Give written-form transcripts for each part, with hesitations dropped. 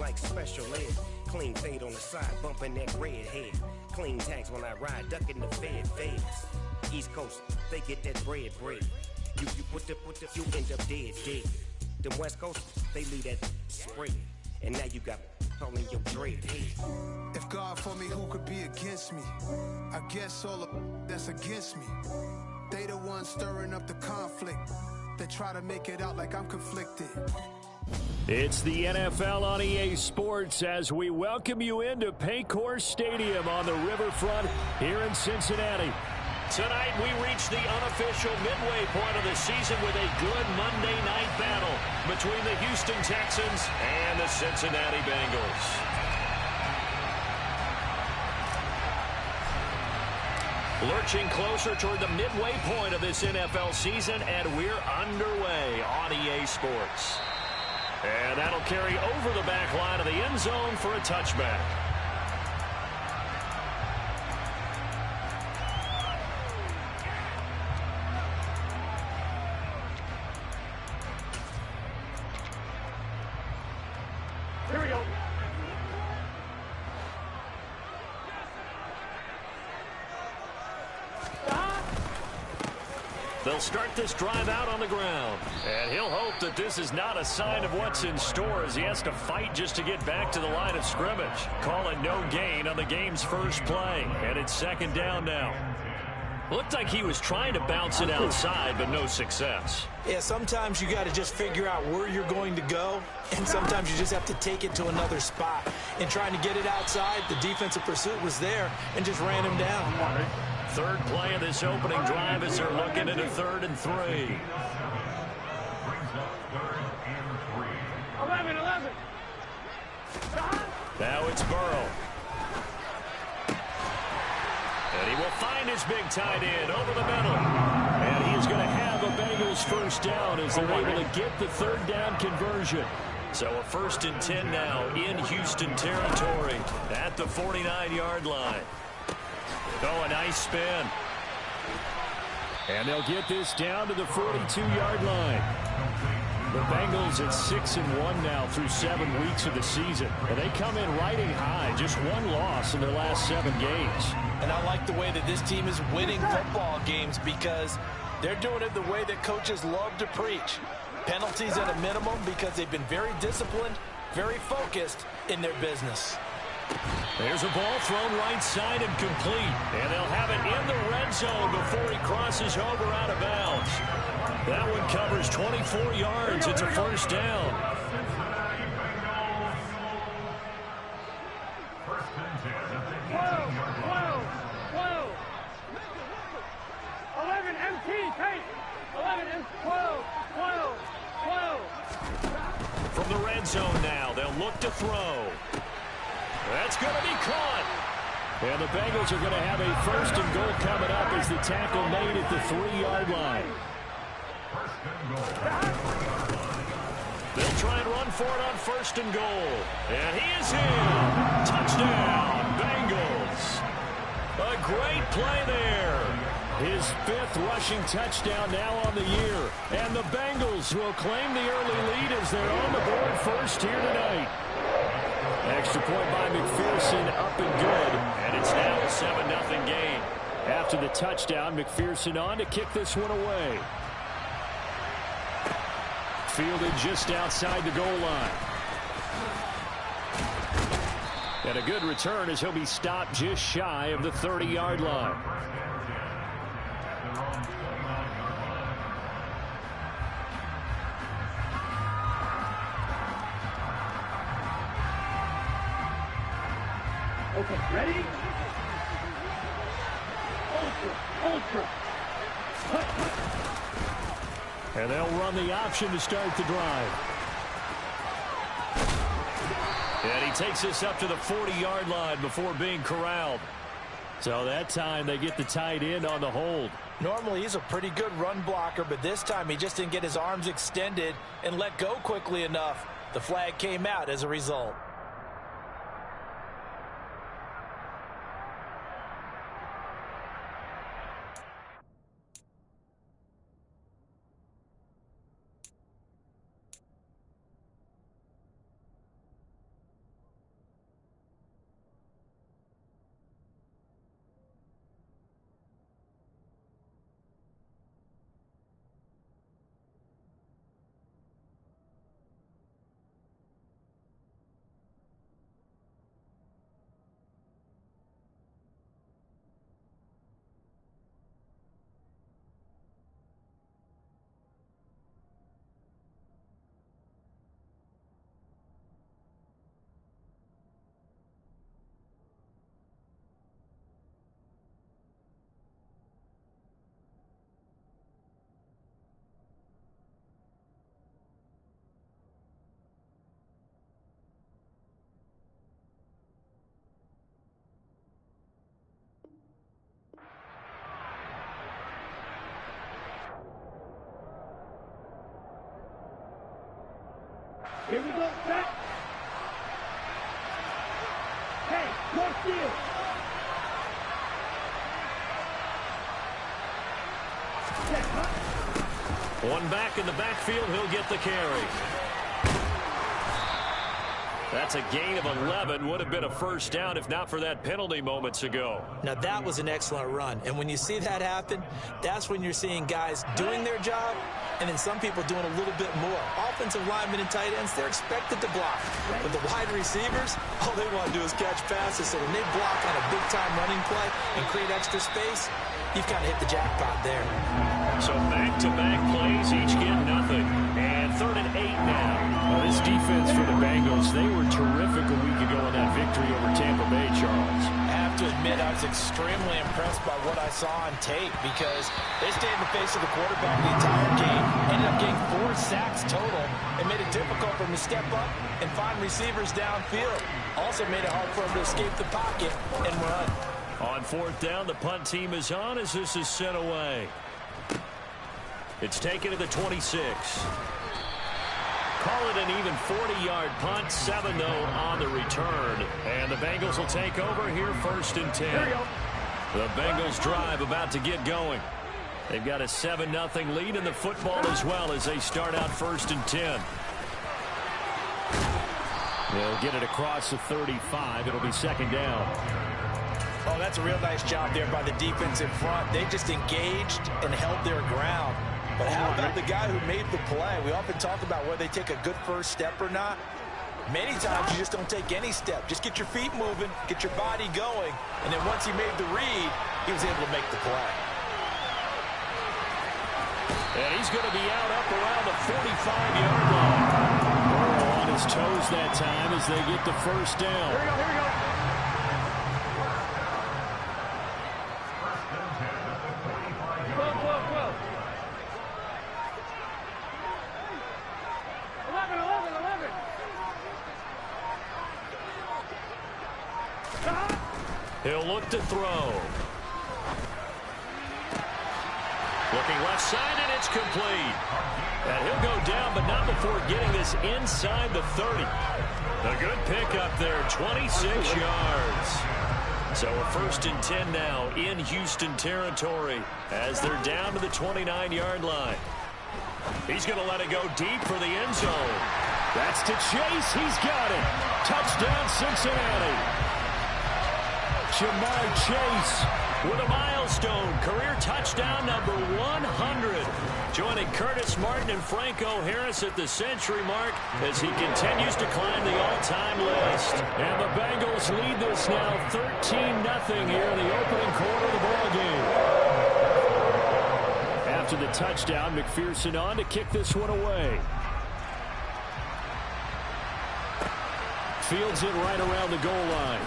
like special ed. Clean fade on the side, bumping that red head. Clean tags when I ride, ducking the feds. East Coast, they get that bread. You you end up dead. Them West Coast, they leave that spread. And now you got all in your dread head. If God for me, who could be against me? I guess all the that's against me. They the ones stirring up the conflict. They try to make it out like I'm conflicted. It's the NFL on EA Sports as we welcome you into Paycor Stadium on the riverfront here in Cincinnati. Tonight we reach the unofficial midway point of the season with a good Monday night battle between the Houston Texans and the Cincinnati Bengals. Lurching closer toward the midway point of this NFL season, and we're underway on EA Sports. And that'll carry over the back line of the end zone for a touchback. Here we go. They'll start this drive out on the ground. And he'll hope that this is not a sign of what's in store as he has to fight just to get back to the line of scrimmage. Call it no gain on the game's first play. And it's second down now. Looked like he was trying to bounce it outside, but no success. Yeah, sometimes you got to just figure out where you're going to go, and sometimes you just have to take it to another spot. And trying to get it outside, the defensive pursuit was there and just ran him down. Third play of this opening drive as they're looking at a 3rd and 3. 11. Now it's Burrow. And he will find his big tight end over the middle. And he is going to have a Bengals first down as they're able to get the 3rd down conversion. So a 1st and 10 now in Houston territory at the 49-yard line. Oh, a nice spin. And they'll get this down to the 42-yard line. The Bengals at 6-1 now through 7 weeks of the season. And they come in riding high, just one loss in their last 7 games. And I like the way that this team is winning football games because they're doing it the way that coaches love to preach. Penalties at a minimum because they've been very disciplined, very focused in their business. There's a ball thrown right side and complete. And they'll have it in the red zone before he crosses over out of bounds. That one covers 24 yards. It's a first down. 11 MT, take. 11 and 12. From the red zone now, they'll look to throw. That's going to be caught. And the Bengals are going to have a 1st and goal coming up as the tackle made at the 3-yard line. They'll try and run for it on 1st and goal. And he is in. Touchdown, Bengals. A great play there. His 5th rushing touchdown now on the year. And the Bengals will claim the early lead as they're on the board first here tonight. Extra point by McPherson up and good. And it's now a 7-0 game. After the touchdown, McPherson on to kick this one away. Fielded just outside the goal line. And a good return as he'll be stopped just shy of the 30-yard line. Okay, ready? Ultra. And they'll run the option to start the drive. And he takes this up to the 40-yard line before being corralled. So that time they get the tight end on the hold. Normally he's a pretty good run blocker, but this time he just didn't get his arms extended and let go quickly enough. The flag came out as a result. Here we go, set. Hey, cross field. One back in the backfield, he'll get the carry. That's a gain of 11. Would have been a first down if not for that penalty moments ago. Now, that was an excellent run. And when you see that happen, that's when you're seeing guys doing their job and then some people doing a little bit more. Offensive linemen and tight ends, they're expected to block. But the wide receivers, all they want to do is catch passes. So when they block on a big-time running play and create extra space, you've kind of hit the jackpot there. So back-to-back plays, each get nothing. And 3rd and 8 now. Well, this defense for the Bengals, they were terrific a week ago in that victory over Tampa Bay, Charles. I have to admit, I was extremely impressed by what I saw on tape because they stayed in the face of the quarterback the entire game, ended up getting 4 sacks total, and made it difficult for them to step up and find receivers downfield. Also made it hard for them to escape the pocket and run. On 4th down, the punt team is on as this is sent away. It's taken to the 26. Call it an even 40-yard punt, 7 though on the return. And the Bengals will take over here 1st and 10. The Bengals drive about to get going. They've got a 7-0 lead in the football as well as they start out 1st and 10. They'll get it across the 35. It'll be 2nd down. Oh, that's a real nice job there by the defense in front. They just engaged and held their ground. But how about the guy who made the play? We often talk about whether they take a good first step or not. Many times you just don't take any step. Just get your feet moving, get your body going, and then once he made the read, he was able to make the play. And he's going to be out up around the 45-yard line. Burrow on his toes that time as they get the first down. Here we go. He'll look to throw. Looking left side, and it's complete. And he'll go down, but not before getting this inside the 30. A good pickup there, 26 yards. So a 1st and 10 now in Houston territory as they're down to the 29-yard line. He's going to let it go deep for the end zone. That's to Chase. He's got it. Touchdown, Cincinnati. Jamar Chase with a milestone, career touchdown number 100. Joining Curtis Martin and Franco Harris at the century mark as he continues to climb the all-time list. And the Bengals lead this now 13-0 here in the opening quarter of the ballgame. After the touchdown, McPherson on to kick this one away. Fields it right around the goal line.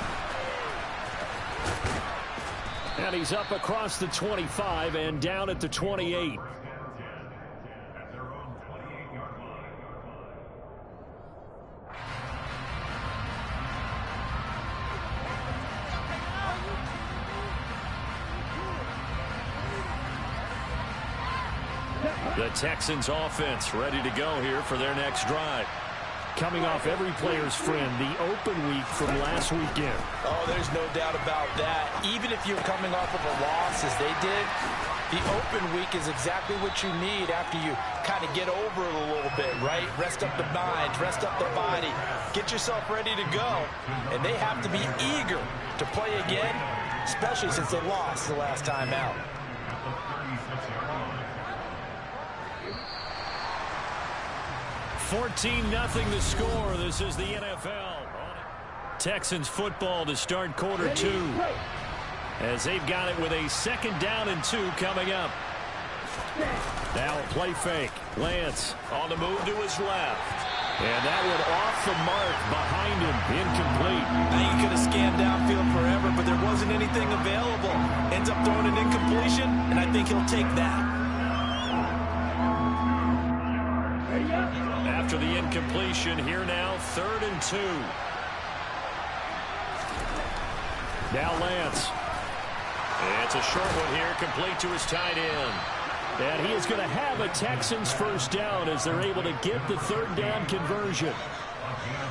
And he's up across the 25 and down at the 28. The Texans offense ready to go here for their next drive. Coming off every player's friend, the open week from last weekend. Oh, there's no doubt about that. Even if you're coming off of a loss as they did, the open week is exactly what you need after you kind of get over it a little bit, right? Rest up the mind, rest up the body, get yourself ready to go. And they have to be eager to play again, especially since they lost the last time out. 14-0 the score. This is the NFL. Texans football to start quarter 2. As they've got it with a 2nd down and 2 coming up. Now a play fake. Lance on the move to his left. And that one off the mark behind him. Incomplete. Now you could have scanned downfield forever, but there wasn't anything available. Ends up throwing an incompletion, and I think he'll take that. After the incompletion, here now, 3rd and 2. Now Lance. It's a short one here, complete to his tight end. And he is going to have a Texans first down as they're able to get the third down conversion.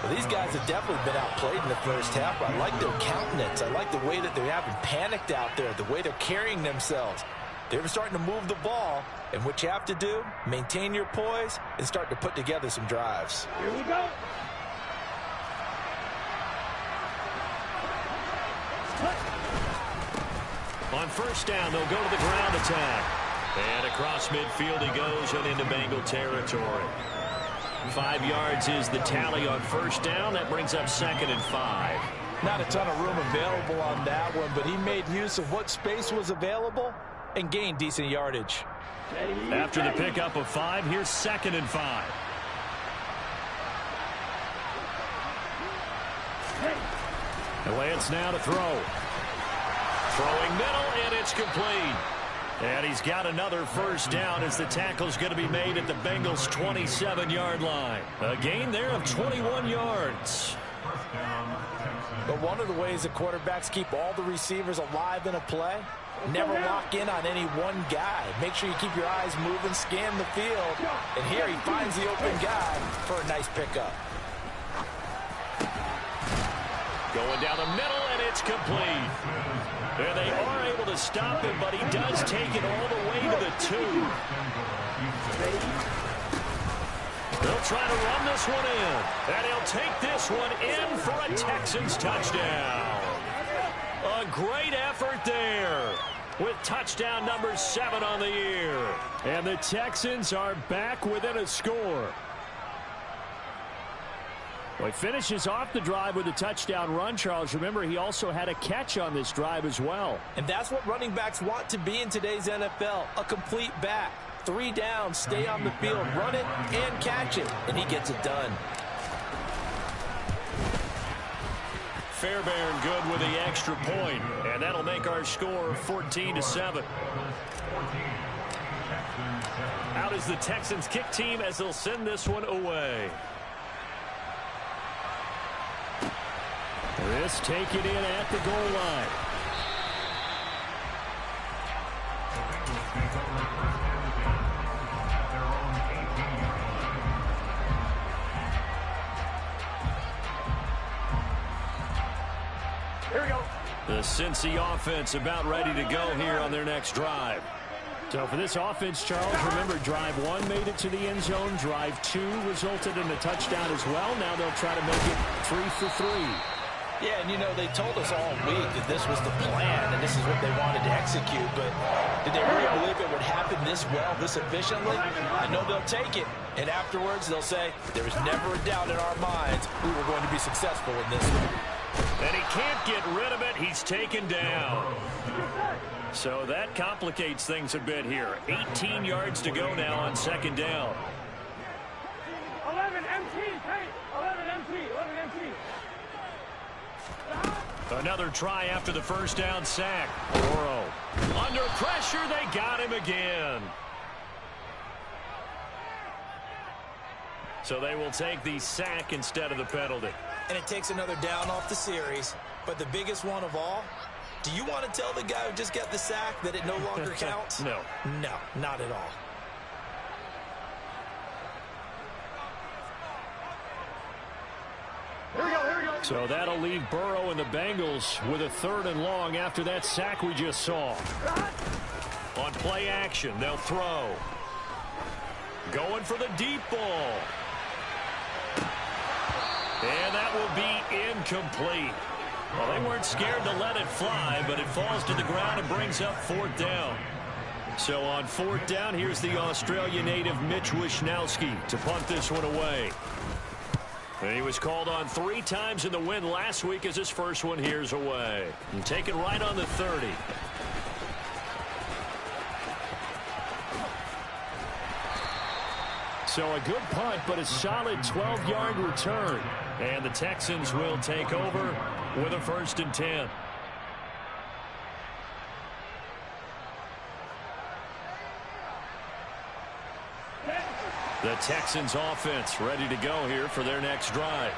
Well, these guys have definitely been outplayed in the first half. I like their countenance. I like the way that they haven't panicked out there, the way they're carrying themselves. They're starting to move the ball, and what you have to do, maintain your poise and start to put together some drives. Here we go. On first down, they'll go to the ground attack. And across midfield he goes and into Bengal territory. 5 yards is the tally on first down. That brings up 2nd and 5. Not a ton of room available on that one, but he made use of what space was available and gained decent yardage. After the pickup of 5, here's 2nd and 5. And Lance now to throw. Throwing middle, and it's complete. And he's got another first down as the tackle's going to be made at the Bengals' 27-yard line. A gain there of 21 yards. But one of the ways that quarterbacks keep all the receivers alive in a play, never lock in on any one guy. Make sure you keep your eyes moving, scan the field. And here he finds the open guy for a nice pickup. Going down the middle, and it's complete. And they are able to stop him, but he does take it all the way to the 2. They'll try to run this one in. And he'll take this one in for a Texans touchdown. A great effort there with touchdown number 7 on the year. And the Texans are back within a score. Well, he finishes off the drive with a touchdown run, Charles. Remember, he also had a catch on this drive as well. And that's what running backs want to be in today's NFL, a complete back. 3 downs, stay on the field, run it, and catch it. And he gets it done. Fairbairn good with the extra point, and that'll make our score 14-7. Out is the Texans kick team as they'll send this one away. This take it in at the goal line. Here we go. The Cincy offense about ready to go here on their next drive. So for this offense, Charles, remember drive 1 made it to the end zone. Drive 2 resulted in a touchdown as well. Now they'll try to make it 3 for 3. Yeah, and you know, they told us all week that this was the plan and this is what they wanted to execute, but did they really believe it would happen this well, this efficiently? I know they'll take it, and afterwards they'll say, there was never a doubt in our minds we were going to be successful in this one. And he can't get rid of it. He's taken down. So that complicates things a bit here. 18 yards to go now on 2nd down. 11 MT, hey, 11 MT, 11 MT. Another try after the first down sack. Burrow under pressure. They got him again. So they will take the sack instead of the penalty. And it takes another down off the series. But the biggest one of all, do you want to tell the guy who just got the sack that it no longer counts? No. No, not at all. Here we go, here we go. So that'll leave Burrow and the Bengals with a 3rd and long after that sack we just saw. On play action, they'll throw. Going for the deep ball. And that will be incomplete. Well, they weren't scared to let it fly, but it falls to the ground and brings up 4th down. So on 4th down, here's the Australia native Mitch Wishnowski to punt this one away. And he was called on 3 times in the win last week as his first one here's away. And taken right on the 30. So a good punt, but a solid 12-yard return. And the Texans will take over with a 1st and 10. The Texans offense ready to go here for their next drive.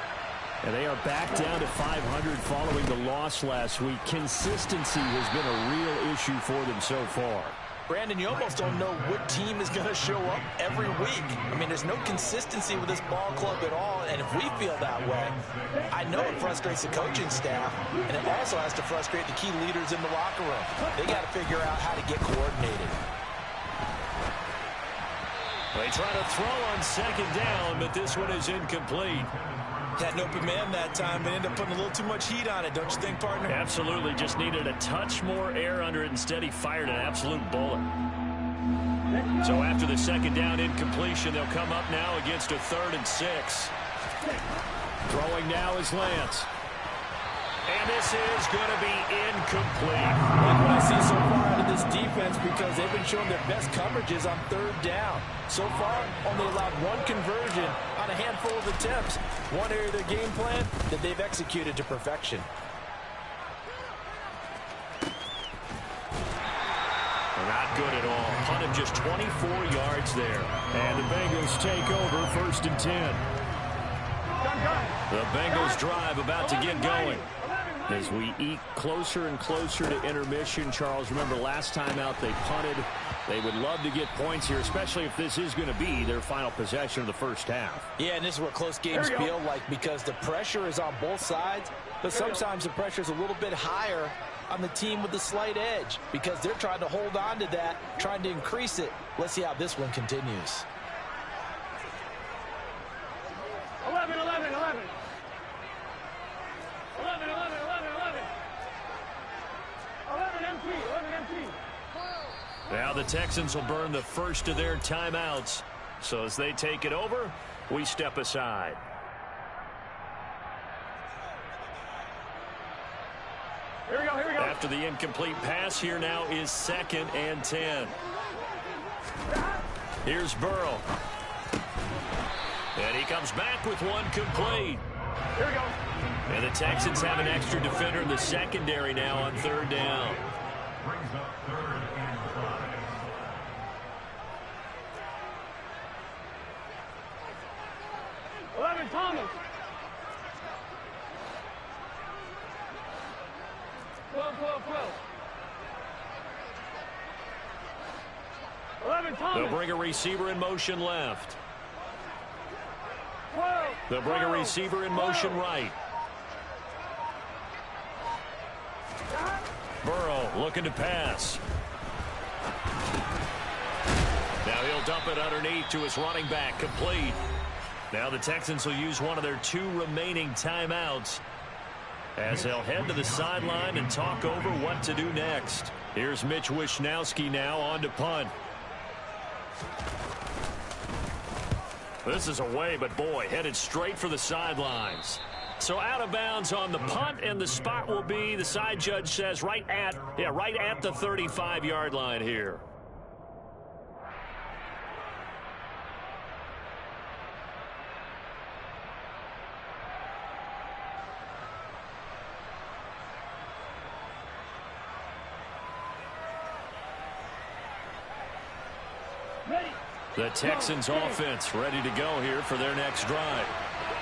And they are back down to 500 following the loss last week. Consistency has been a real issue for them so far. Brandon, you almost don't know what team is going to show up every week. I mean, there's no consistency with this ball club at all, and if we feel that way, I know it frustrates the coaching staff, and it also has to frustrate the key leaders in the locker room. They got to figure out how to get coordinated. They try to throw on second down, but this one is incomplete. Had an open man that time, but ended up putting a little too much heat on it, don't you think, partner? Absolutely. Just needed a touch more air under it. Instead, he fired an absolute bullet. So after the second down incompletion, they'll come up now against a 3rd and 6. Throwing now is Lance. And this is going to be incomplete. Like what I see so far out of this defense, because they've been showing their best coverages on 3rd down. So far, only allowed 1 conversion on a handful of attempts. One area of their game plan that they've executed to perfection. Not good at all. Punt of just 24 yards there. And the Bengals take over 1st and 10. The Bengals drive about to get going. As we eke closer and closer to intermission, Charles, remember last time out they punted. They would love to get points here, especially if this is going to be their final possession of the first half. Yeah, and this is what close games feel like, because the pressure is on both sides, but sometimes the pressure is a little bit higher on the team with the slight edge, because they're trying to hold on to that, trying to increase it. Let's see how this one continues. 11, 11, 11. 11, 11, 11, 11. 11 empty, 11 empty. Now the Texans will burn the first of their timeouts. So as they take it over, we step aside. Here we go, here we go. After the incomplete pass, here now is 2nd and 10. Here's Burrow. And he comes back with one complete. Here we go. And the Texans have an extra defender in the secondary now on 3rd down. Brings up 3rd and 5. 11 Thomas. 12, 12, 12. 11 Thomas. They'll bring a receiver in motion left. 12. They'll bring a receiver in motion right. Burrow looking to pass. Now he'll dump it underneath to his running back, complete. Now the Texans will use one of their 2 remaining timeouts as they'll head to the sideline and talk over what to do next. Here's Mitch Wishnowsky now on to punt. This is away, but boy, headed straight for the sidelines. So out of bounds on the punt, and the spot will be, the side judge says, right at the 35-yard line here. The Texans offense ready to go here for their next drive.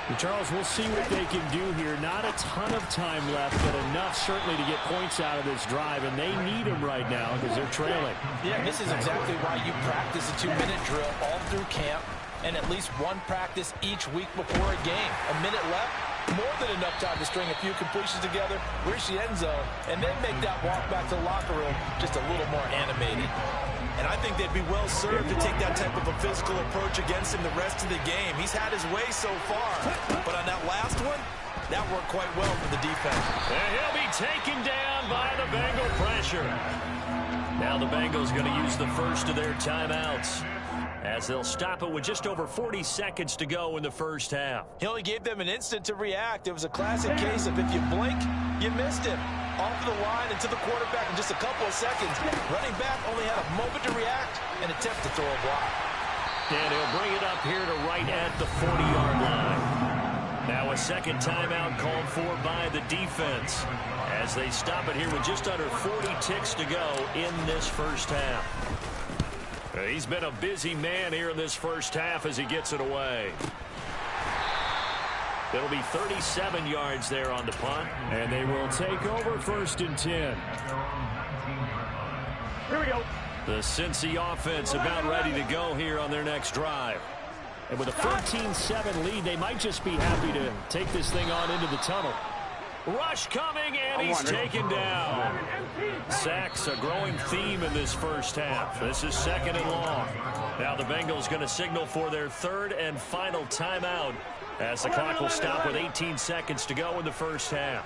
And Charles, we'll see what they can do here. Not a ton of time left, but enough certainly to get points out of this drive, and they need them right now because they're trailing. Yeah, this is exactly why you practice a 2-minute drill all through camp and at least one practice each week before a game. A minute left, more than enough time to string a few completions together, reach the end zone, and then make that walk back to the locker room just a little more animated. And I think they'd be well served to take that type of a physical approach against him the rest of the game. He's had his way so far, but on that last one, that worked quite well for the defense. And he'll be taken down by the Bengal pressure. Now the Bengals going to use the first of their timeouts as they'll stop it with just over 40 seconds to go in the first half. He only gave them an instant to react. It was a classic case of if you blink, you missed him. Off the line and to the quarterback in just a couple of seconds. Running back only had a moment to react and attempt to throw a block. And he'll bring it up here to right at the 40-yard line. Now a second timeout called for by the defense as they stop it here with just under 40 ticks to go in this first half. He's been a busy man here in this first half as he gets it away. It'll be 37 yards there on the punt. And they will take over 1st and 10. Here we go. The Cincy offense about ready to go here on their next drive. And with a 14-7 lead, they might just be happy to take this thing on into the tunnel. Rush coming, and he's taken down. Sacks, a growing theme in this first half. This is 2nd and long. Now the Bengals going to signal for their 3rd and final timeout as the clock will stop with 18 seconds to go in the first half.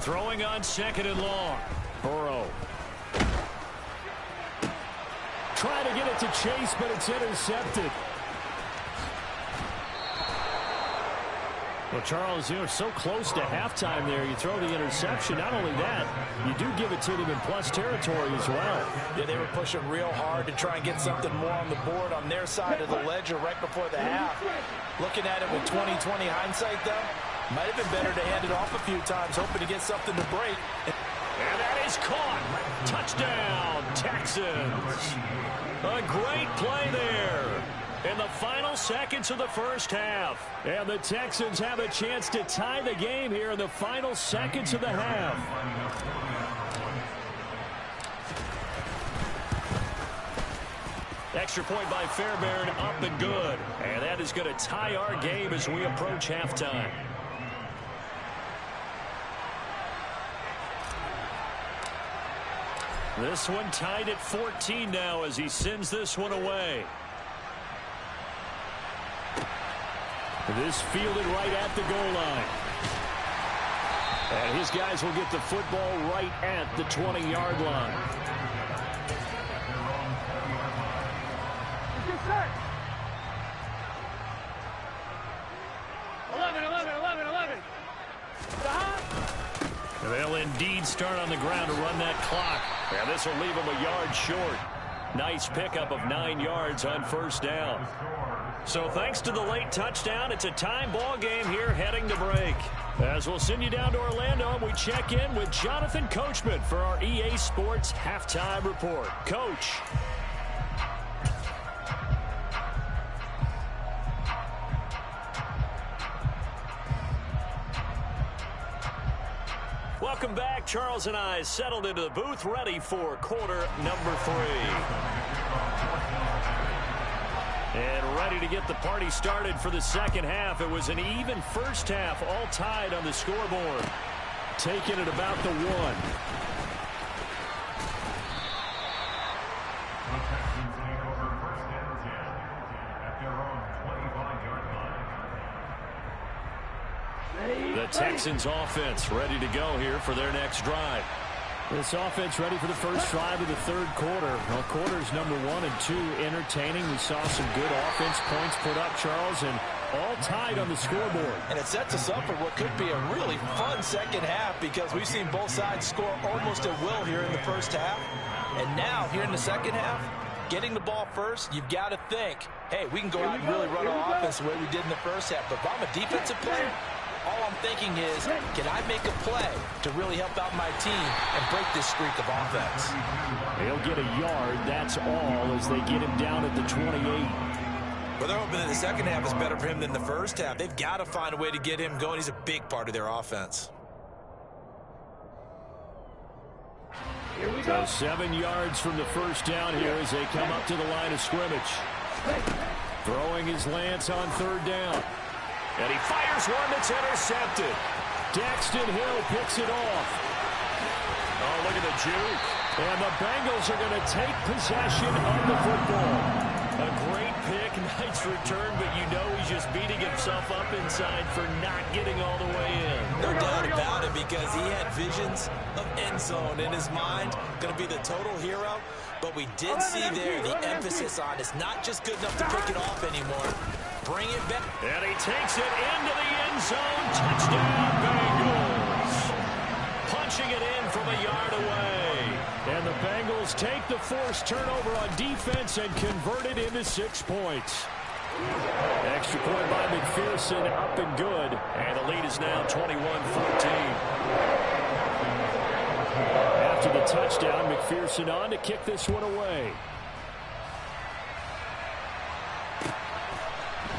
Throwing on 2nd and long. Burrow. Trying to get it to Chase, but it's intercepted. Well, Charles, you're so close to halftime there. You throw the interception. Not only that, you do give it to them in plus territory as well. Yeah, they were pushing real hard to try and get something more on the board on their side of the ledger right before the half. Looking at it with 20/20 hindsight, though, might have been better to hand it off a few times, hoping to get something to break. And that is caught. Touchdown, Texans. A great play there in the final seconds of the first half. And the Texans have a chance to tie the game here in the final seconds of the half. Extra point by Fairbairn, up and good. And that is going to tie our game as we approach halftime. This one tied at 14 now as he sends this one away. This fielded right at the goal line. And his guys will get the football right at the 20-yard line. Set. 11. They'll indeed start on the ground to run that clock. And this will leave them a yard short. Nice pickup of 9 yards on first down. So thanks to the late touchdown, it's a time ball game here heading to break. As we'll send you down to Orlando, we check in with Jonathan Coachman for our EA Sports Halftime Report. Coach. Welcome back. Charles and I settled into the booth, ready for quarter number 3. And ready to get the party started for the second half. It was an even first half, all tied on the scoreboard. Taking it about the 1. The Texans offense ready to go here for their next drive. This offense ready for the first drive of the third quarter. Well, quarters number 1 and 2 entertaining. We saw some good offense points put up, Charles, and all tied on the scoreboard. And it sets us up for what could be a really fun second half because we've seen both sides score almost at will here in the first half. And now, here in the second half, getting the ball first, you've got to think, hey, we can go out and really run our offense the way we did in the first half. But if I'm a defensive player, all I'm thinking is, can I make a play to really help out my team and break this streak of offense? They'll get a yard, that's all, as they get him down at the 28. Well, they're hoping that the second half is better for him than the first half. They've got to find a way to get him going. He's a big part of their offense. Here we go. So 7 yards from the first down here as they come up to the line of scrimmage. Throwing his Lance on third down. And he fires one that's intercepted. Daxton Hill picks it off. Oh, look at the juke. And the Bengals are going to take possession of the football. A great pick, nice return, but you know he's just beating himself up inside for not getting all the way in. No doubt about it, because he had visions of end zone in his mind. Going to be the total hero. But we did see there the emphasis on it's not just good enough to pick it off anymore. Bring it back. And he takes it into the end zone. Touchdown, Bengals. Punching it in from a yard away. And the Bengals take the forced turnover on defense and convert it into 6 points. Extra point by McPherson, up and good. And the lead is now 21-14. After the touchdown, McPherson on to kick this one away.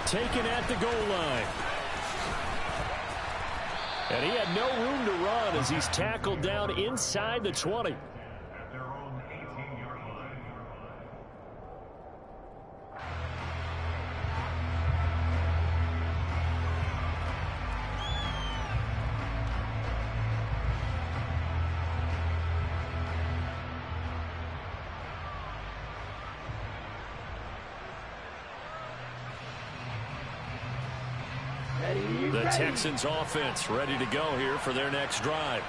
Taken at the goal line. And he had no room to run as he's tackled down inside the 20. At their own 18-yard line. The Texans offense ready to go here for their next drive.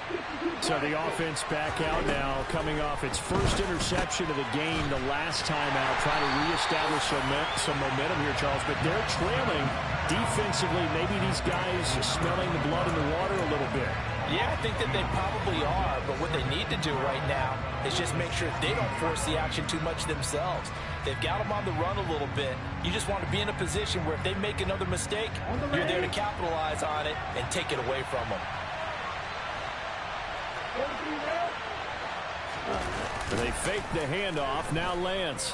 So the offense back out now, coming off its first interception of the game the last time out, trying to reestablish some momentum here, Charles. But they're trailing defensively. Maybe these guys are smelling the blood in the water a little bit. Yeah, I think that they probably are, but what they need to do right now is just make sure they don't force the action too much themselves. They've got them on the run a little bit. You just want to be in a position where if they make another mistake, you're there to capitalize on it and take it away from them. They fake the handoff. Now Lance.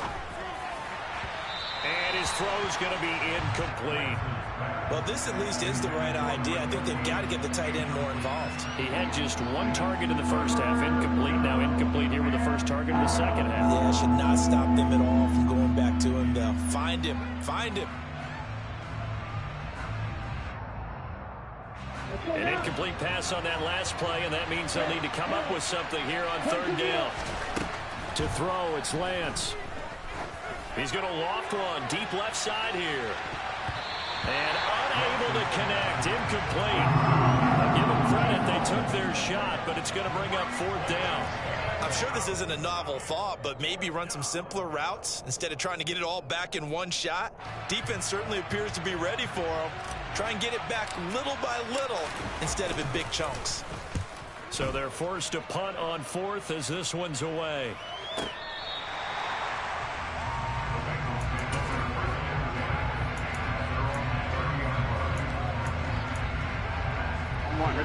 And his throw's going to be incomplete. Well, this at least is the right idea. I think they've got to get the tight end more involved. He had just one target in the first half. Incomplete. Now incomplete here with the first target in the second half. Yeah, it should not stop them at all from going back to him. They'll find him. Find him. An incomplete pass on that last play, and that means they'll need to come up with something here on third down. To throw, it's Lance. He's going to loft one deep left side here. And unable to connect. Incomplete. I'll give them credit. They took their shot, but it's going to bring up fourth down. I'm sure this isn't a novel thought, but maybe run some simpler routes instead of trying to get it all back in one shot. Defense certainly appears to be ready for them. Try and get it back little by little instead of in big chunks. So they're forced to punt on fourth as this one's away.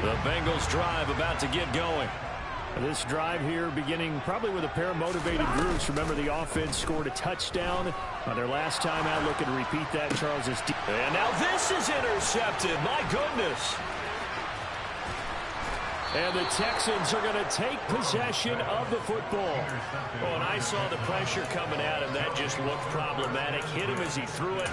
The Bengals drive about to get going. This drive here beginning probably with a pair of motivated groups. Remember, the offense scored a touchdown on their last time out. Looking to repeat that. Charles is deep. And now this is intercepted. My goodness. And the Texans are going to take possession of the football. Oh, and I saw the pressure coming at him. That just looked problematic. Hit him as he threw it,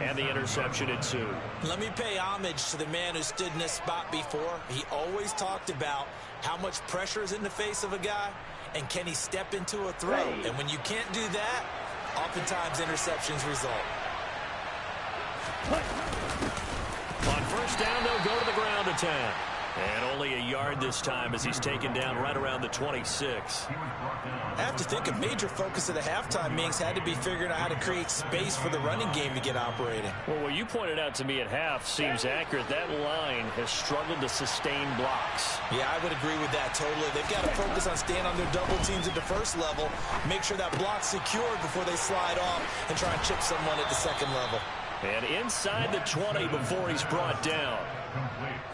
and the interception ensued. Let me pay homage to the man who stood in this spot before. He always talked about how much pressure is in the face of a guy, and can he step into a throw? And when you can't do that, oftentimes interceptions result. On first down, they'll go to the ground attack. And only a yard this time as he's taken down right around the 26. I have to think a major focus of the halftime meetings had to be figuring out how to create space for the running game to get operating. Well, what you pointed out to me at half seems accurate. That line has struggled to sustain blocks. Yeah, I would agree with that totally. They've got to focus on staying on their double teams at the first level, make sure that block's secured before they slide off and try and chip someone at the second level. And inside the 20 before he's brought down.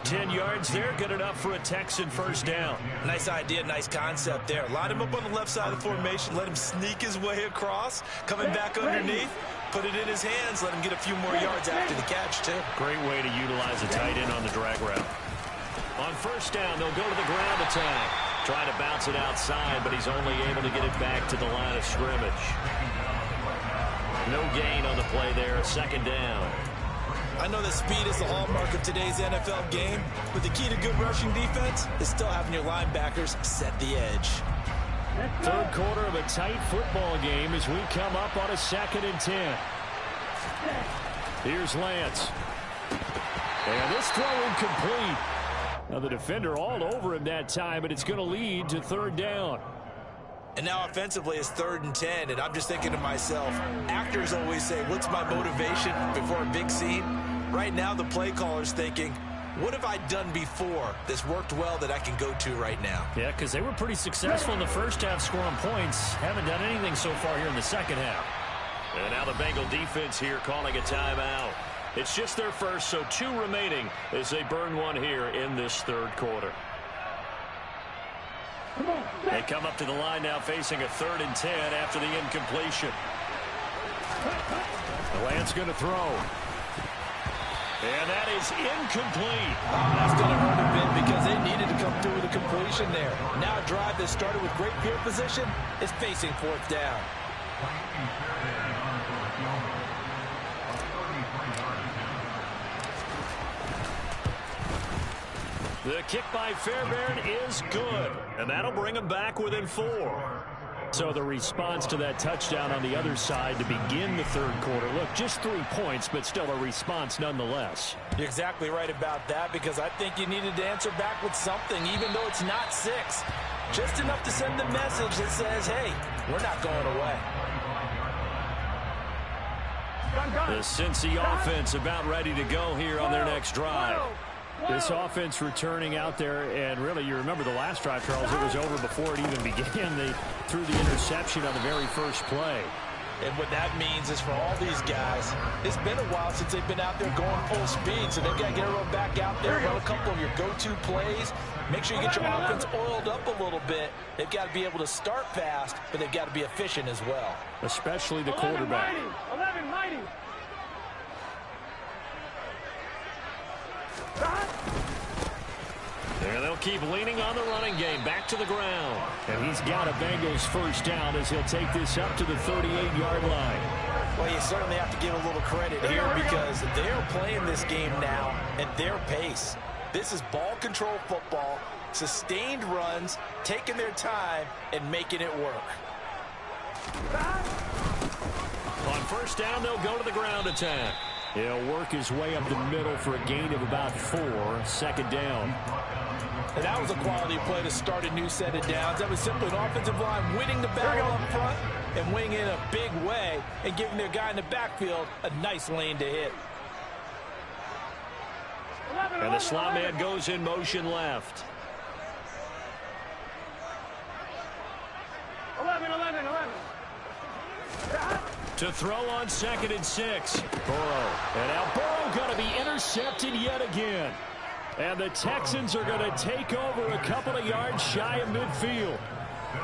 10 yards there, good enough for a Texan first down. Nice idea, nice concept there. Line him up on the left side of the formation, let him sneak his way across, coming back underneath, put it in his hands, let him get a few more yards after the catch, too. Great way to utilize a tight end on the drag route. On first down, they'll go to the ground attack. Trying to bounce it outside, but he's only able to get it back to the line of scrimmage. No gain on the play there, second down. I know that speed is the hallmark of today's NFL game, but the key to good rushing defense is still having your linebackers set the edge. Third quarter of a tight football game as we come up on a 2nd and 10. Here's Lance. And this throw incomplete. Now the defender all over him that time, but it's going to lead to third down. And now offensively it's 3rd and 10, and I'm just thinking to myself, actors always say, what's my motivation before a big scene? Right now the play caller's thinking, what have I done before that's worked well that I can go to right now? Yeah, because they were pretty successful in the first half scoring points. Haven't done anything so far here in the second half. And now the Bengal defense here calling a timeout. It's just their first, so 2 remaining as they burn one here in this third quarter. They come up to the line now facing a 3rd and 10 after the incompletion. Lance going to throw. And that is incomplete. Oh, that's going to hurt a bit because they needed to come through with a completion there. Now a drive that started with great field position is facing fourth down. The kick by Fairbairn is good, and that'll bring him back within 4. So the response to that touchdown on the other side to begin the third quarter. Look, just 3 points, but still a response nonetheless. You're exactly right about that because I think you needed to answer back with something, even though it's not 6. Just enough to send the message that says, hey, we're not going away. The Cincy offense about ready to go here on their next drive. This offense returning out there, and really, you remember the last drive, Charles, it was over before it even began. They threw the interception on the very first play. And what that means is for all these guys, it's been a while since they've been out there going full speed, so they've got to get everyone back out there, run a couple of your go-to plays, make sure you get your offense oiled up a little bit. They've got to be able to start fast, but they've got to be efficient as well. Especially the quarterback. 11 mighty. And they'll keep leaning on the running game. Back to the ground. And he's got a Bengals first down as he'll take this up to the 38-yard line. Well, you certainly have to give a little credit here because they're playing this game now at their pace. This is ball control football, sustained runs, taking their time, and making it work. On first down, they'll go to the ground attack. He'll work his way up the middle for a gain of about 4. Second down. And that was a quality play to start a new set of downs. That was simply an offensive line winning the battle up front and winning in a big way and giving their guy in the backfield a nice lane to hit. And the slot man goes in motion left. 11. To throw on 2nd and 6. Burrow. And now Burrow going to be intercepted yet again. And the Texans are going to take over a couple of yards shy of midfield.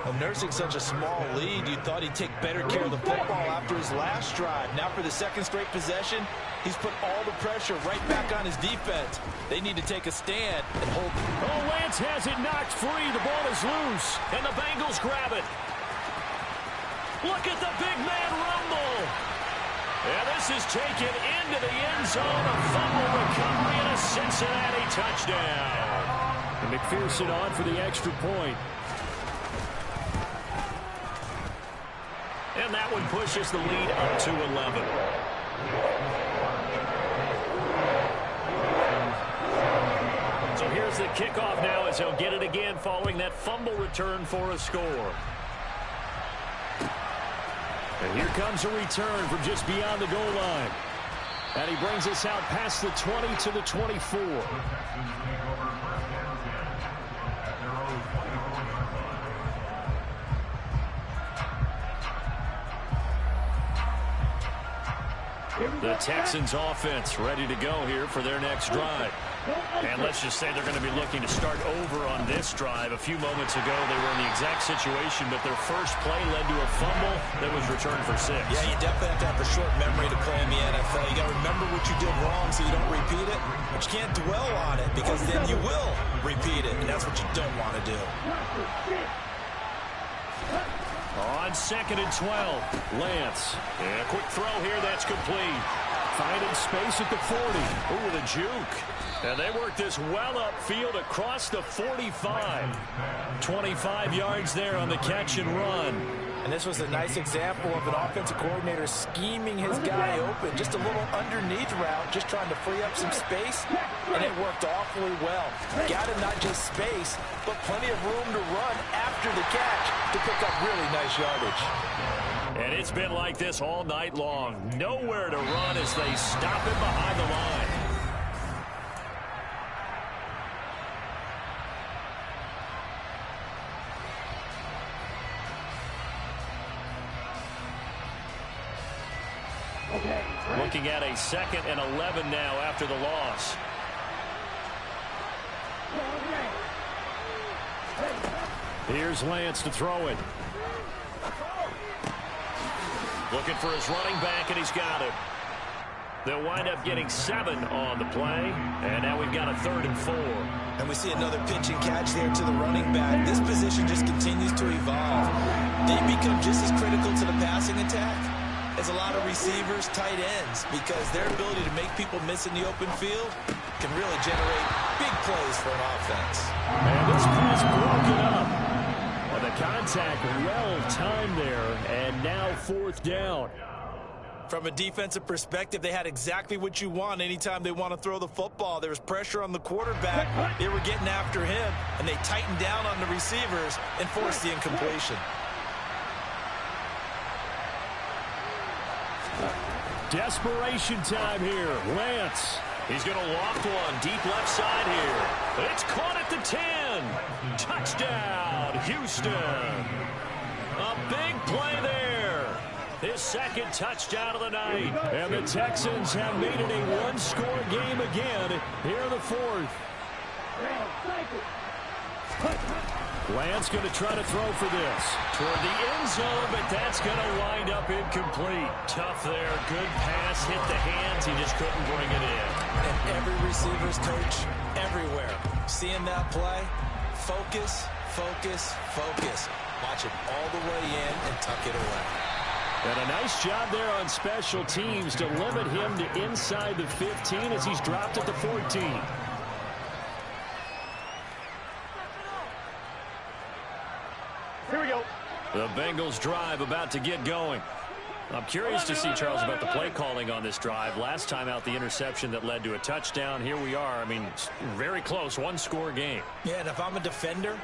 Well, nursing such a small lead, you thought he'd take better care of the football after his last drive. Now for the second straight possession, he's put all the pressure right back on his defense. They need to take a stand and hold. Oh, Lance has it knocked free. The ball is loose. And the Bengals grab it. Look at the big man rumble. And this is taken into the end zone. A fumble recovery and a Cincinnati touchdown. And McPherson on for the extra point. And that one pushes the lead up to 11. So here's the kickoff now as he'll get it again following that fumble return for a score. And here comes a return from just beyond the goal line. And he brings us out past the 20 to the 24. The Texans offense ready to go here for their next drive. And let's just say they're going to be looking to start over on this drive. A few moments ago, they were in the exact situation, but their first play led to a fumble that was returned for 6. Yeah, you definitely have to have a short memory to play in the NFL. You got to remember what you did wrong so you don't repeat it, but you can't dwell on it because then you will repeat it, and that's what you don't want to do. On 2nd and 12, Lance. And a quick throw here, that's complete. Finding space at the 40. Ooh, with a juke. And they work this well upfield across the 45. 25 yards there on the catch and run. And this was a nice example of an offensive coordinator scheming his guy open. Just a little underneath route, just trying to free up some space, and it worked awfully well. Got him not just space, but plenty of room to run after the catch to pick up really nice yardage. And it's been like this all night long. Nowhere to run as they stop him behind the line. Looking at a 2nd and 11 now after the loss. Here's Lance to throw it. Looking for his running back, and he's got it. They'll wind up getting 7 on the play. And now we've got a 3rd and 4. And we see another pitch and catch there to the running back. This position just continues to evolve. They become just as critical to the passing attack as a lot of receivers, tight ends, because their ability to make people miss in the open field can really generate big plays for an offense. And this pass broken up. And the contact well timed there, and now 4th down. From a defensive perspective, they had exactly what you want anytime they want to throw the football. There was pressure on the quarterback. They were getting after him, and they tightened down on the receivers and forced the incompletion. Desperation time here. Lance. He's going to loft one deep left side here. It's caught at the 10. Touchdown, Houston. A big play there. His 2nd touchdown of the night. And the Texans have made it a 1-score game again here in the 4th. Lance going to try to throw for this. Toward the end zone, but that's going to wind up incomplete. Tough there. Good pass. Hit the hands. He just couldn't bring it in. And every receiver's coach everywhere, seeing that play, focus, focus, focus. Watch it all the way in and tuck it away. And a nice job there on special teams to limit him to inside the 15 as he's dropped at the 14. Here we go. The Bengals drive about to get going. I'm curious to see, Charles, about the play calling on this drive. Last time out, the interception that led to a touchdown. Here we are. I mean, very close, 1-score game. Yeah, and if I'm a defender,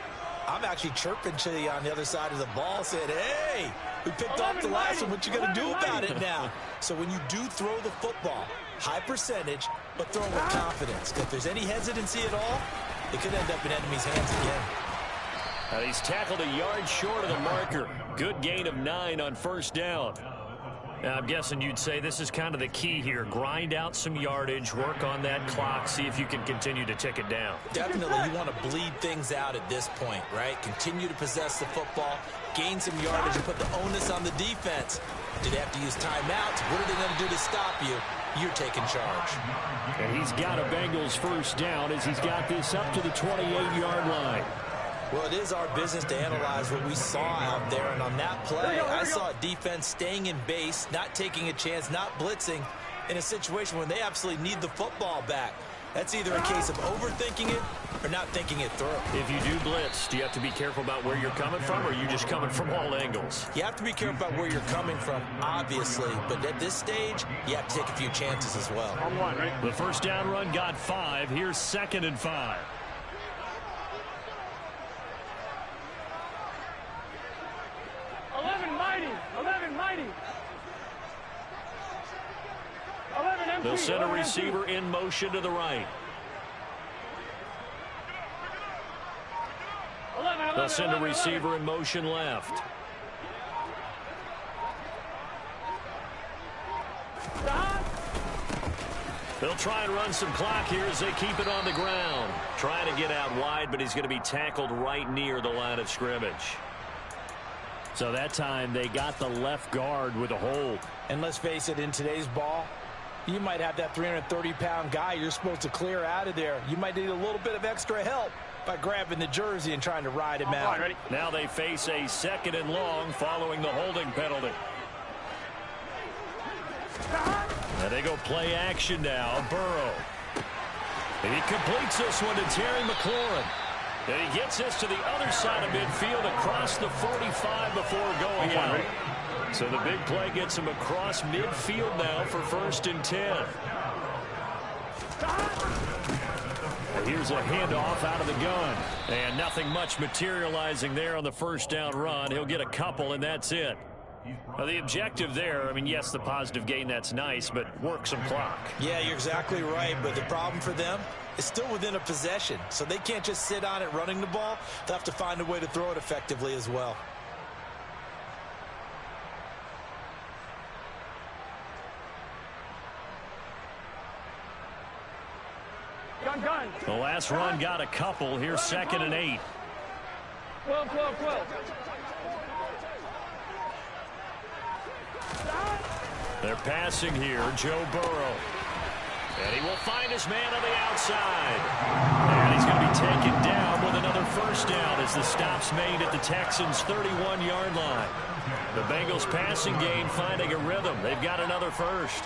I'm actually chirping to you on the other side of the ball, saying, hey, we picked off the last one. What you going to do about it now? So when you do throw the football, high percentage, but throw it with confidence. Because if there's any hesitancy at all, it could end up in enemy's hands again. And he's tackled a yard short of the marker. Good gain of 9 on 1st down. Now, I'm guessing you'd say this is kind of the key here. Grind out some yardage, work on that clock, see if you can continue to tick it down. Definitely, you want to bleed things out at this point, right? Continue to possess the football, gain some yardage, and put the onus on the defense. Do they have to use timeouts? What are they going to do to stop you? You're taking charge. And he's got a Bengals 1st down as he's got this up to the 28-yard line. Well, it is our business to analyze what we saw out there, and on that play, I saw a defense staying in base, not taking a chance, not blitzing, in a situation when they absolutely need the football back. That's either a case of overthinking it or not thinking it through. If you do blitz, do you have to be careful about where you're coming from, or are you just coming from all angles? You have to be careful about where you're coming from, obviously, but at this stage, you have to take a few chances as well. The 1st down run got 5. Here's 2nd and 5. 11 mighty. 11 mighty. 11 empty. They'll send a receiver in motion to the right. 11, They'll send a receiver in motion left. They'll try and run some clock here as they keep it on the ground. Trying to get out wide, but he's going to be tackled right near the line of scrimmage. So that time they got the left guard with a hold. And let's face it, in today's ball, you might have that 330-pound guy you're supposed to clear out of there. You might need a little bit of extra help by grabbing the jersey and trying to ride him out. Now they face a 2nd and long following the holding penalty. And they go play action now. Burrow. And he completes this one to Terry McLaurin. And he gets this to the other side of midfield across the 45 before going out. So the big play gets him across midfield now for 1st and 10. And here's a handoff out of the gun. And nothing much materializing there on the 1st down run. He'll get a couple, and that's it. Now, the objective there, I mean, yes, the positive gain, that's nice, but work some clock. Yeah, you're exactly right, but the problem for them is still within a possession, so they can't just sit on it running the ball. They'll have to find a way to throw it effectively as well. Gun. The last run got a couple. Here's 2nd and 8. 12. They're passing here, Joe Burrow. And he will find his man on the outside. And he's going to be taken down with another first down as the stop's made at the Texans' 31-yard line. The Bengals passing game finding a rhythm. They've got another first.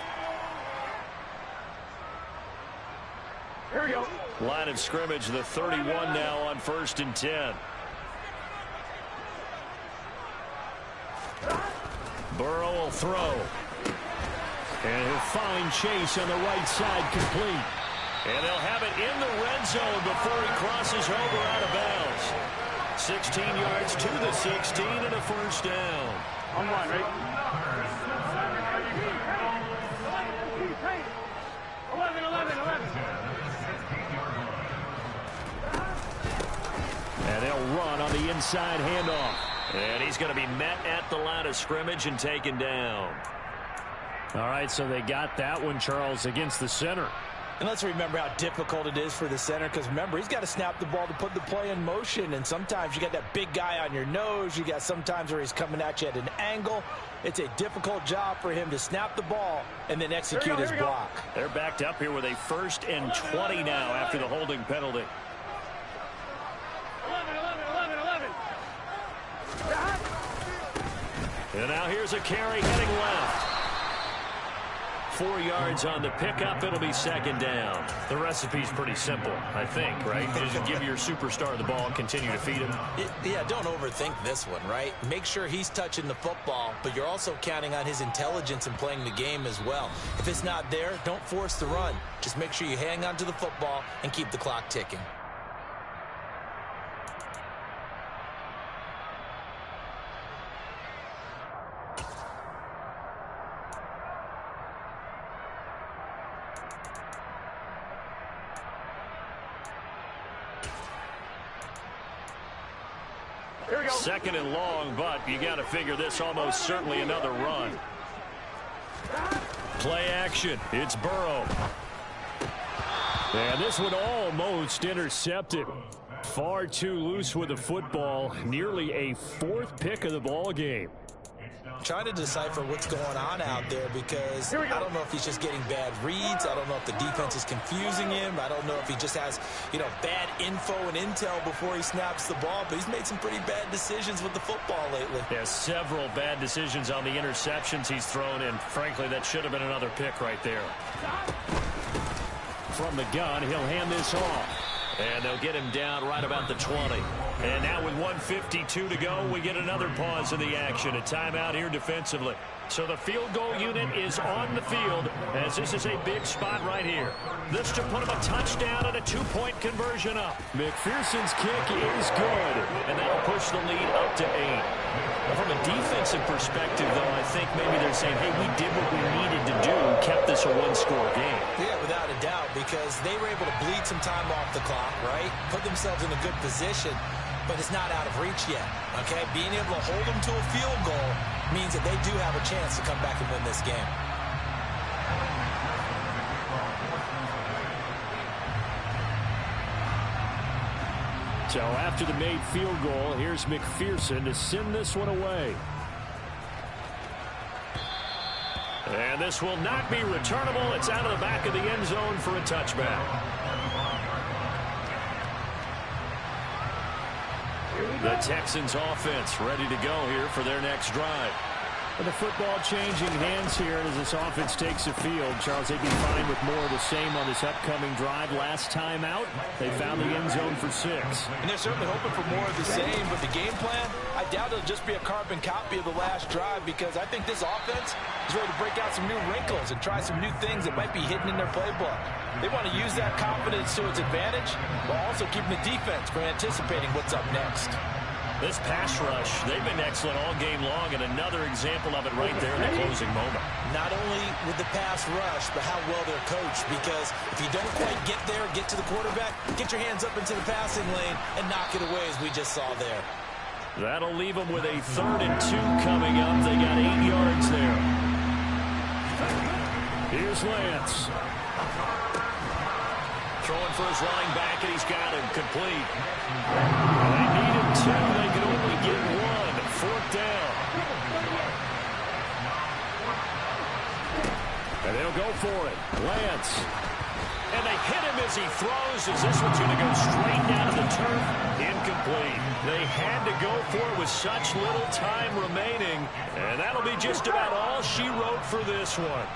Here we go. Line of scrimmage, the 31 now on 1st and 10. Burrow will throw. And he'll find Chase on the right side complete. And they'll have it in the red zone before he crosses over out of bounds. 16 yards to the 16 and a first down. On one, right? 11. And they'll run on the inside handoff. And he's going to be met at the line of scrimmage and taken down. All right, so they got that one, Charles, against the center. And let's remember how difficult it is for the center, because remember, he's got to snap the ball to put the play in motion, and sometimes you got that big guy on your nose. You got sometimes where he's coming at you at an angle. It's a difficult job for him to snap the ball and then execute his block. They're backed up here with a 1st and 20 now after the holding penalty. 11. And now here's a carry heading left. 4 yards on the pickup. It'll be 2nd down. The recipe's pretty simple, I think, right? Just give your superstar the ball and continue to feed him. Yeah, don't overthink this one, right? Make sure he's touching the football, but you're also counting on his intelligence in playing the game as well. If it's not there, don't force the run. Just make sure you hang on to the football and keep the clock ticking. Here we go. 2nd and long, but you got to figure this almost certainly another run. Play action. It's Burrow. And this one almost intercepted. Far too loose with the football. Nearly a 4th pick of the ball game. Trying to decipher what's going on out there, because I don't know if he's just getting bad reads. I don't know if the defense is confusing him. I don't know if he just has, bad info and intel before he snaps the ball. But he's made some pretty bad decisions with the football lately. Yeah, several bad decisions on the interceptions he's thrown, and frankly, that should have been another pick right there. From the gun, he'll hand this off. And they'll get him down right about the 20. And now with 1:52 to go, we get another pause in the action. A timeout here defensively. So the field goal unit is on the field, as this is a big spot right here. This to put him a touchdown and a 2-point conversion up. McPherson's kick is good, and that'll push the lead up to 8. From a defensive perspective, though, I think maybe they're saying, hey, we did what we needed to do, kept this a 1-score game. Yeah, without a doubt, because they were able to bleed some time off the clock, right? Put themselves in a good position, but it's not out of reach yet, okay? Being able to hold them to a field goal means that they do have a chance to come back and win this game. So after the made field goal, here's McPherson to send this one away. And this will not be returnable. It's out of the back of the end zone for a touchback. The Texans offense ready to go here for their next drive. And the football changing hands here as this offense takes the field. Charles, they'd be fine with more of the same on this upcoming drive. Last time out, they found the end zone for 6. And they're certainly hoping for more of the same, but the game plan, I doubt it'll just be a carbon copy of the last drive, because I think this offense is ready to break out some new wrinkles and try some new things that might be hidden in their playbook. They want to use that confidence to its advantage, while also keeping the defense from anticipating what's up next. This pass rush, they've been excellent all game long, and another example of it right there in the closing moment. Not only with the pass rush, but how well they're coached, because if you don't quite get there, get to the quarterback, get your hands up into the passing lane and knock it away, as we just saw there. That'll leave them with a 3rd and 2 coming up. They got 8 yards there. Here's Lance. Throwing for his running back, and he's got him complete. They needed 2. They could only get 1. 4th down. And they'll go for it. Lance. And they hit him as he throws, as this one's going to go straight down to the turf. Incomplete. They had to go for it with such little time remaining. And that'll be just about all she wrote for this one.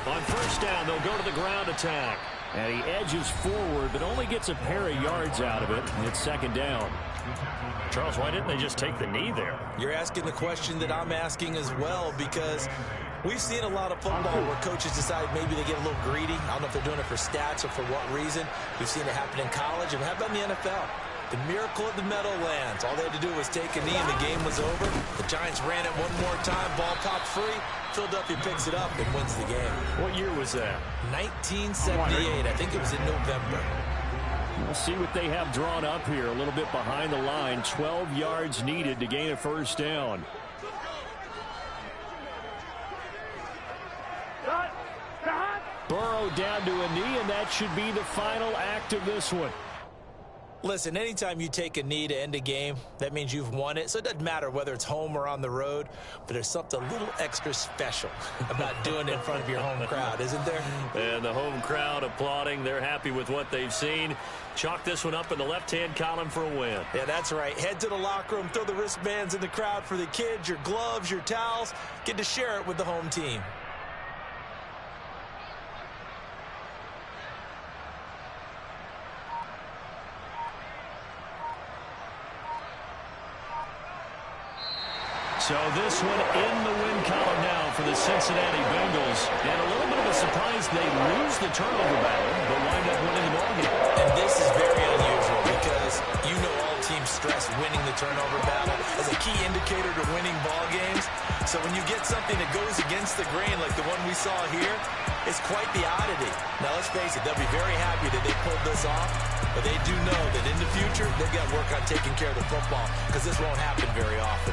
On first down, they'll go to the ground attack. And he edges forward, but only gets a pair of yards out of it. And it's second down. Charles, why didn't they just take the knee there? You're asking the question that I'm asking as well, because we've seen a lot of football where coaches decide maybe they get a little greedy. I don't know if they're doing it for stats or for what reason. We've seen it happen in college, and how about in the NFL? The miracle of the Meadowlands. All they had to do was take a knee, and the game was over. The Giants ran it one more time. Ball popped free. Philadelphia picks it up and wins the game. What year was that? 1978. I think it was in November. We'll see what they have drawn up here. A little bit behind the line. 12 yards needed to gain a first down. Burrow down to a knee, and that should be the final act of this one. Listen, anytime you take a knee to end a game, that means you've won it. So it doesn't matter whether it's home or on the road, but there's something a little extra special about doing it in front of your home crowd, isn't there? And the home crowd applauding. They're happy with what they've seen. Chalk this one up in the left-hand column for a win. Yeah, that's right. Head to the locker room, throw the wristbands in the crowd for the kids, your gloves, your towels. Get to share it with the home team. So this one in the win column now for the Cincinnati Bengals. And a little bit of a surprise, they lose the turnover battle, but wind up winning the ballgame. And this is very unusual because you know all teams stress winning the turnover battle as a key indicator to winning ball games. So when you get something that goes against the grain like the one we saw here, it's quite the oddity. Now let's face it, they'll be very happy that they pulled this off, but they do know that in the future they've got to work on taking care of the football because this won't happen very often.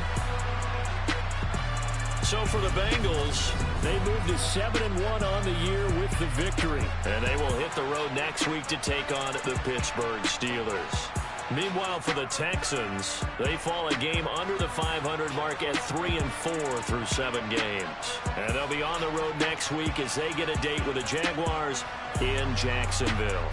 So for the Bengals, they move to 7-1 on the year with the victory. And they will hit the road next week to take on the Pittsburgh Steelers. Meanwhile, for the Texans, they fall a game under the 500 mark at 3-4 through 7 games. And they'll be on the road next week as they get a date with the Jaguars in Jacksonville.